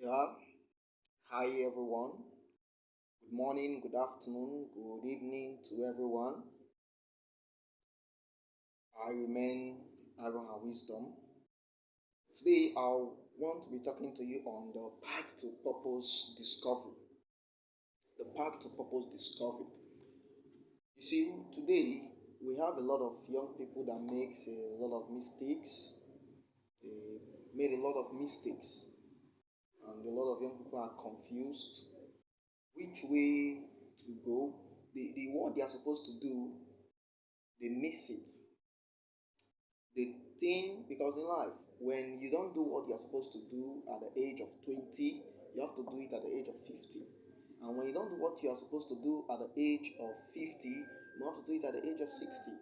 Yeah, hi everyone. Good morning, good afternoon, good evening to everyone. I remain Aaron and Wisdom. Today I want to be talking to you on the path to purpose discovery. The path to purpose discovery. You see, today we have a lot of young people that makes a lot of mistakes. They made a lot of mistakes, and a lot of young people are confused which way to go. What they are supposed to do, they miss it. The thing, because in life, when you don't do what you're supposed to do at the age of 20, you have to do it at the age of 50. And when you don't do what you are supposed to do at the age of 50, you have to do it at the age of 60.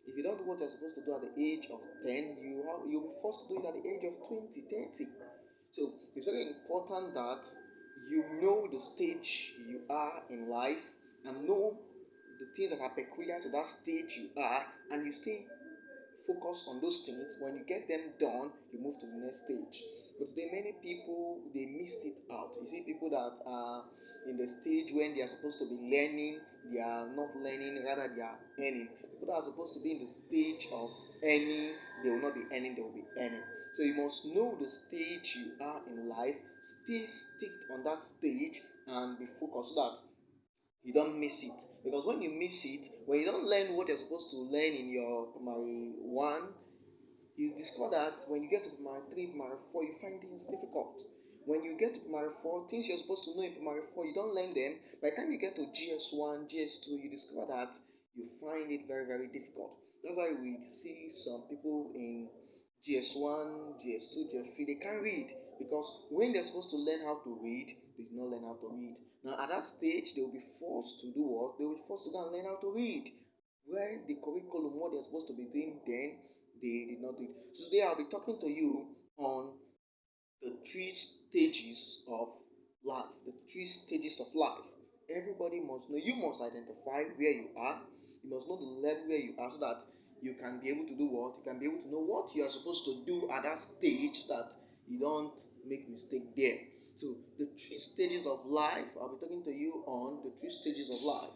If you don't do what you're supposed to do at the age of 10, you'll be forced to do it at the age of 20, 30. So it's very important that you know the stage you are in life and know the things that are peculiar to that stage you are, and you stay focused on those things. When you get them done, you move to the next stage. But today, many people they missed it out. You see people that are in the stage when they are supposed to be learning, they are not learning, rather they are earning. People that are supposed to be in the stage of earning, they will not be earning, they will be earning. So you must know the stage you are in life, stay stick on that stage and be focused so that you don't miss it. Because when you miss it, when you don't learn what you're supposed to learn in your primary one, you discover that when you get to primary 3, primary 4, you find things difficult. When you get to primary 4, things you're supposed to know in primary 4, you don't learn them. By the time you get to GS1, GS2, you discover that you find it very, very difficult. That's why we see some people in GS1, GS2, GS3, they can't read because when they're supposed to learn how to read, they do not learn how to read. Now, at that stage, they will be forced to do what? They will be forced to go and learn how to read. Where the curriculum, what they're supposed to be doing then, they did not do it. So today I'll be talking to you on the three stages of life. The three stages of life. Everybody must know. You must identify where you are. You must know the level where you are so that you can be able to do what? You can be able to know what you are supposed to do at that stage so that you don't make mistake there. So the three stages of life, I'll be talking to you on the three stages of life.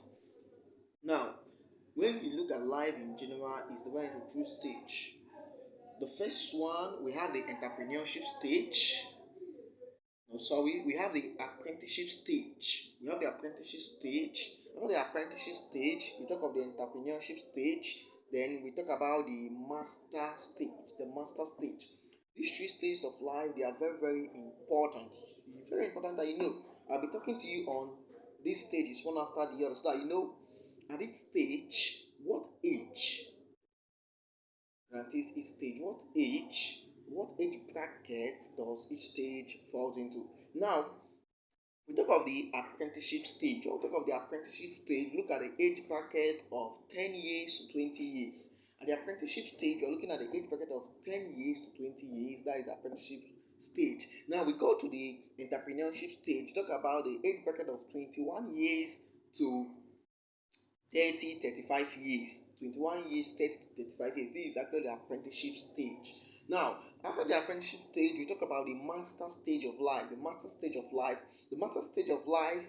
Now, when you look at life in general, it's divided into two stages. The first one, we have the entrepreneurship stage. No, sorry, we have the apprenticeship stage. We have the apprenticeship stage. After the apprenticeship stage, we talk of the entrepreneurship stage. Then we talk about the master stage. The master stage. These three stages of life, they are very, very important. It's very important that you know. I'll be talking to you on these stages one after the other, so that you know at each stage, what age that is each stage, what age bracket does each stage falls into. Now, we talk of the apprenticeship stage. When we talk of the apprenticeship stage, look at the age bracket of 10 years to 20 years. At the apprenticeship stage, we're looking at the age bracket of 10 years to 20 years. That is the apprenticeship stage. Now we go to the entrepreneurship stage. Talk about the age bracket of 21 years to 30, 35 years. 21 years, 30 to 35 years. This is actually the apprenticeship stage. Now, after the apprenticeship stage, we talk about the master stage of life. The master stage of life. The master stage of life,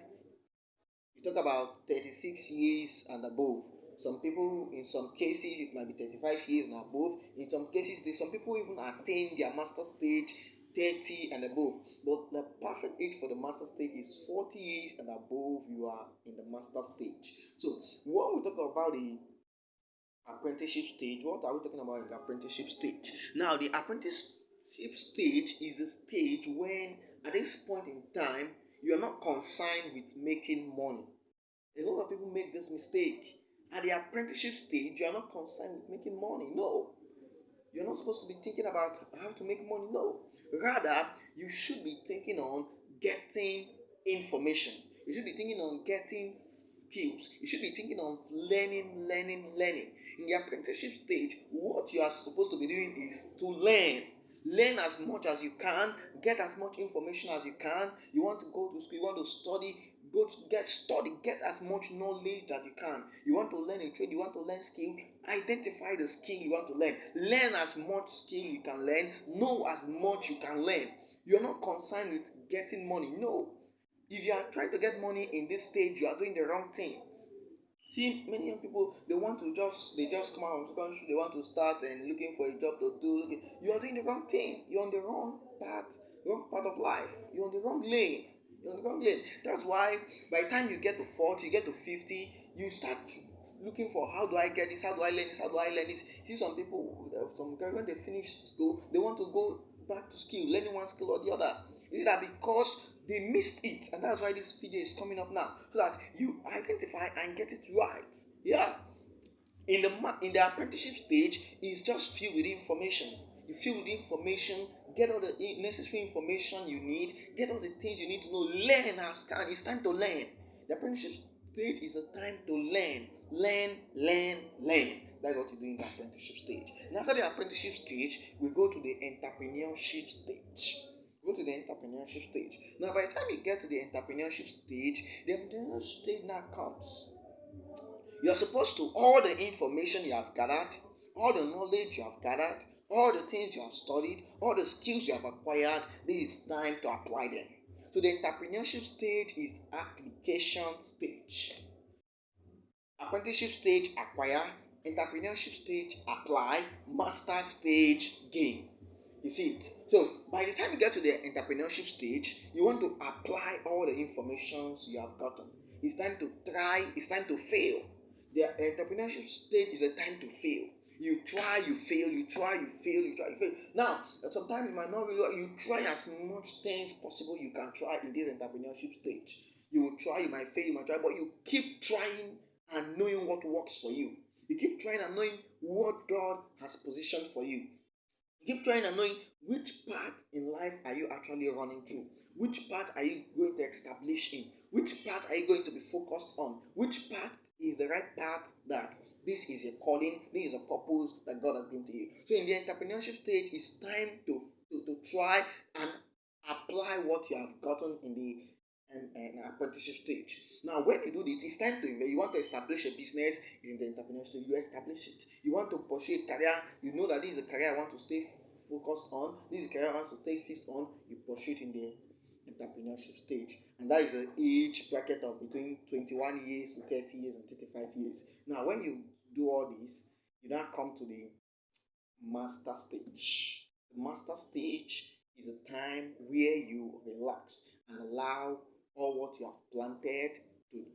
we talk about 36 years and above. Some people, in some cases, it might be 35 years and above. In some cases, some people even attain their master stage 30 and above. But the perfect age for the master stage is 40 years and above, you are in the master stage. So, when we talk about the apprenticeship stage, what are we talking about in the apprenticeship stage? Now, the apprenticeship stage is a stage when, at this point in time, you are not concerned with making money. A lot of people make this mistake. At the apprenticeship stage, you are not concerned with making money. No. You're not supposed to be thinking about how to make money. No. Rather, you should be thinking on getting information. You should be thinking on getting skills. You should be thinking on learning. In the apprenticeship stage, what you are supposed to be doing is to learn. Learn as much as you can, get as much information as you can. You want to go to school, you want to study, go to get as much knowledge that you can. You want to learn a trade, you want to learn skill, identify the skill you want to learn. Learn as much skill you can learn, know as much you can learn. You're not concerned with getting money. No. If you are trying to get money in this stage, you are doing the wrong thing. See, many young people, they just come out of country, they want to start and looking for a job to do. You are doing the wrong thing. You're on the wrong part of life. You're on the wrong lane. You're on the wrong lane. That's why by the time you get to 40, you get to 50, you start looking for, how do I get this? How do I learn this? How do I learn this? See, some people, some guys, when they finish school, they want to go back to skill, learning one skill or the other. Is it that because they missed it, and that's why this video is coming up now, so that you identify and get it right? Yeah. In the apprenticeship stage, is just filled with information. You fill with information, get all the necessary information you need, get all the things you need to know. Learn as time. It's time to learn. The apprenticeship stage is a time to learn. That's what you do in the apprenticeship stage. And after the apprenticeship stage, we go to the entrepreneurship stage. Go to the entrepreneurship stage. Now, by the time you get to the entrepreneurship stage, the entrepreneurship stage now comes. You're supposed to, all the information you have gathered, all the knowledge you have gathered, all the things you have studied, all the skills you have acquired, this is time to apply them. So the entrepreneurship stage is application stage. Apprenticeship stage, acquire. Entrepreneurship stage, apply. Master stage, gain. You see it. So by the time you get to the entrepreneurship stage, you want to apply all the information you have gotten. It's time to try. It's time to fail. The entrepreneurship stage is a time to fail. You try, you fail, you try, you fail, you try, you fail. Now, sometimes it might not really work. You try as much things possible you can try in this entrepreneurship stage. You will try, you might fail, you might try, but you keep trying and knowing what works for you. You keep trying and knowing what God has positioned for you. You keep trying and knowing which path in life are you actually running through. Which path are you going to establish in? Which path are you going to be focused on? Which path is the right path that this is a calling, this is a purpose that God has given to you. So in the entrepreneurship stage, it's time to try and apply what you have gotten in the apprenticeship stage. Now, when you do this, it's time to invest. You want to establish a business in the entrepreneurship stage, you establish it. You want to pursue a career, you know that this is a career I want to stay focused on, this is a career I want to stay fixed on, you pursue it in the entrepreneurship stage. And that is the age bracket of between 21 years to 30 years and 35 years. Now, when you do all this, you now come to the master stage. The master stage is a time where you relax and allow all what you have planted to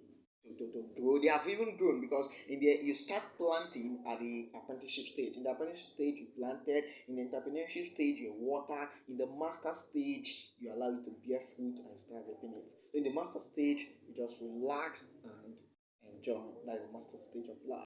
grow. They have even grown, because you start planting at the apprenticeship stage. In the apprenticeship stage, you planted. In the entrepreneurship stage, you water. In the master stage, you allow it to bear fruit and start reaping it. So in the master stage, you just relax and enjoy. That is the master stage of life.